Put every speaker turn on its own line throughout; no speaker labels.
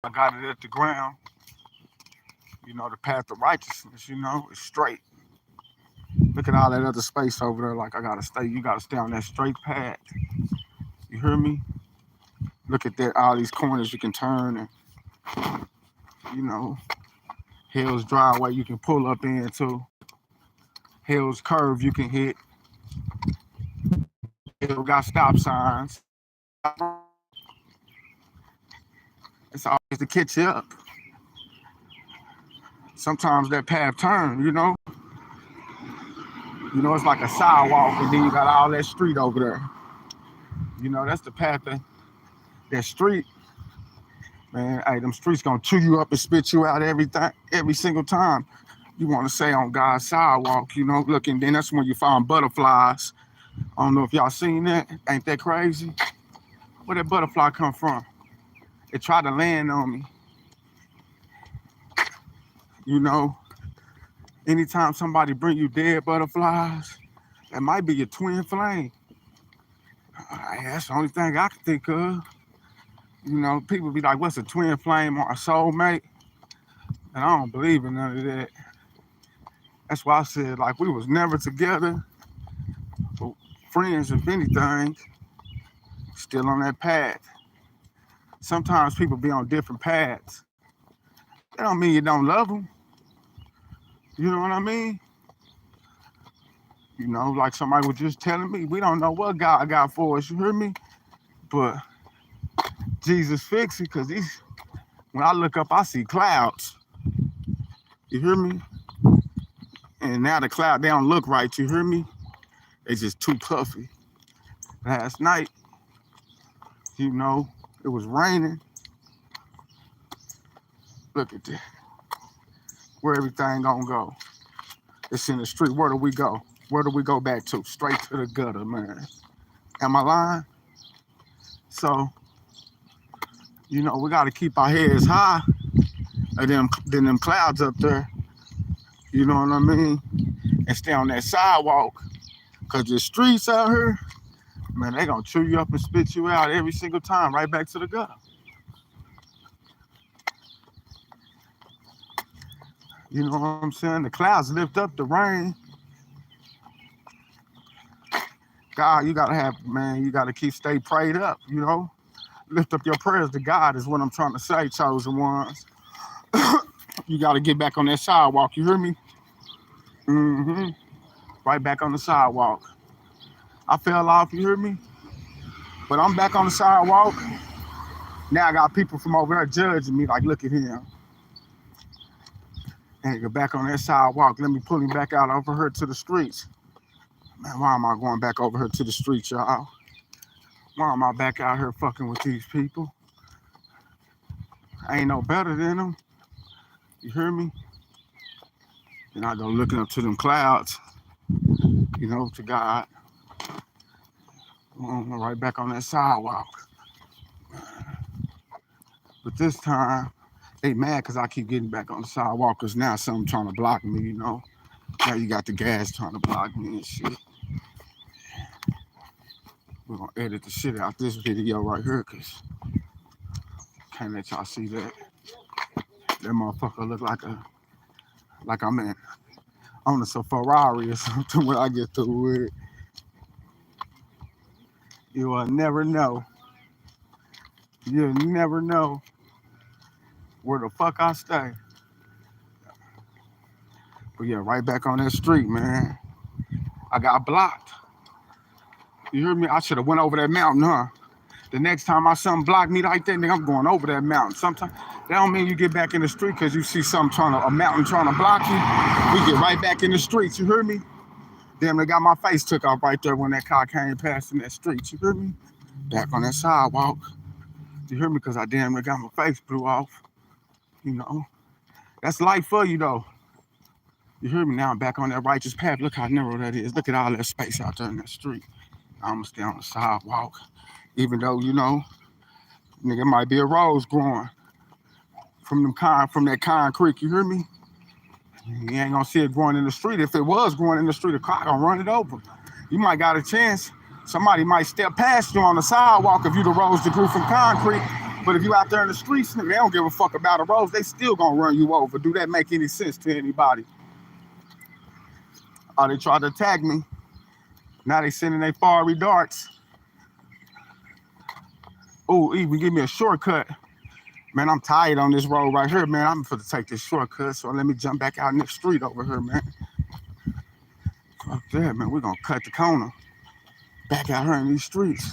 I got it at the ground. The path of righteousness, is straight. Look at all that other space over there. Like you gotta stay on that straight path. You hear me? Look at that, all these corners you can turn and, you know, Hell's driveway you can pull up into. Hell's curve you can hit. Hell got stop signs. It's always to catch you up. Sometimes that path turn, it's like a sidewalk, and then you got all that street over there. That's the path of that street. Man, hey, them streets gonna chew you up and spit you out every single time you want to say on God's sidewalk, look, and then that's when you find butterflies. I don't know if y'all seen that. Ain't that crazy? Where that butterfly come from? It tried to land on me. Anytime somebody bring you dead butterflies, that might be your twin flame. That's the only thing I can think of. People be like, what's a twin flame or a soulmate? And I don't believe in none of that. That's why I said, like, we was never together. But friends, if anything, still on that path. Sometimes people be on different paths. That don't mean you don't love them. You know what I mean? Like somebody was just telling me, we don't know what God got for us, you hear me? But Jesus fixed it, because when I look up, I see clouds. You hear me? And now the cloud, they don't look right, you hear me? They just too puffy. Last night, it was raining. Look at that. Where everything gonna go? It's in the street. Where do we go? Where do we go back to? Straight to the gutter, man. Am I lying? So, we got to keep our heads high than them clouds up there. You know what I mean? And stay on that sidewalk. Because the streets out here, man, they going to chew you up and spit you out every single time, right back to the gutter. You know what I'm saying? The clouds lift up the rain. God, you got to stay prayed up, Lift up your prayers to God is what I'm trying to say, chosen ones. You got to get back on that sidewalk, you hear me? Right back on the sidewalk. I fell off, you hear me? But I'm back on the sidewalk. Now I got people from over there judging me like, look at him. And get back on that sidewalk. Let me pull him back out over here to the streets. Man, why am I going back over here to the streets, y'all? Why am I back out here fucking with these people? I ain't no better than them. You hear me? And I go looking up to them clouds, to God. I'm right back on that sidewalk. But this time, they mad because I keep getting back on the sidewalk, because now something trying to block me, Now you got the gas trying to block me and shit. We're going to edit the shit out this video right here, because can't let y'all see that. That motherfucker look like I'm on a Ferrari or something when I get through with it. You will never know. You'll never know where the fuck I stay. But yeah, right back on that street, man. I got blocked. You hear me? I should have went over that mountain, huh? The next time something block me like that, nigga, I'm going over that mountain. Sometimes that don't mean you get back in the street because you see a mountain trying to block you. We get right back in the streets, you hear me? Damn, they got my face took off right there when that car came past in that street, you hear me? Back on that sidewalk. You hear me? Because I damn near got my face blew off. That's life for you, though. You hear me? Now I'm back on that righteous path. Look how narrow that is. Look at all that space out there in that street. I'm going to stay on the sidewalk. Even though, nigga, might be a rose growing from that concrete, you hear me? You ain't gonna see it growing in the street. If it was growing in the street, a car gonna run it over. You might got a chance. Somebody might step past you on the sidewalk if you the rose that grew from concrete. But if you out there in the streets, nigga, they don't give a fuck about the roads. They still gonna run you over. Do that make any sense to anybody? Oh, they tried to attack me. Now they sending their fiery darts. Oh, even give me a shortcut. Man, I'm tired on this road right here, man. I'm finna take this shortcut, so let me jump back out in the street over here, man. Fuck that, man. We're gonna cut the corner. Back out here in these streets.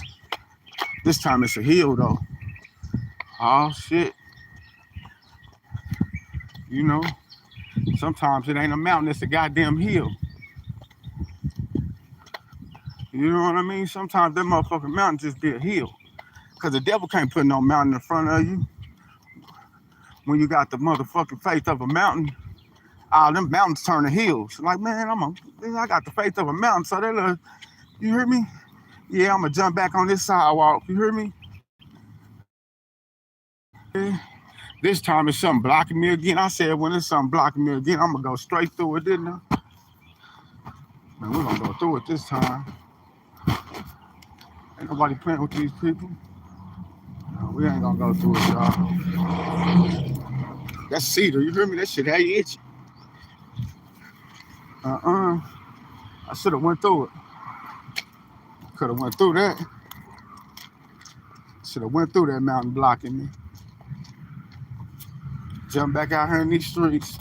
This time it's a hill, though. Oh, shit. You know, sometimes it ain't a mountain, it's a goddamn hill. You know what I mean? Sometimes that motherfucking mountain just be a hill. Because the devil can't put no mountain in front of you. When you got the motherfucking faith of a mountain, all them mountains turn to hills. Like, man, I got the faith of a mountain, so they look, you hear me? Yeah, I'm gonna jump back on this sidewalk. You hear me? Yeah. This time it's something blocking me again. I said when it's something blocking me again, I'm gonna go straight through it, didn't I? Man, we're gonna go through it this time. Ain't nobody playing with these people. No, we ain't gonna go through it, y'all. That's cedar, you hear me? That shit, hey, itchy. I should have went through it. Could have went through that. Should have went through that mountain blocking me. Jump back out here in these streets.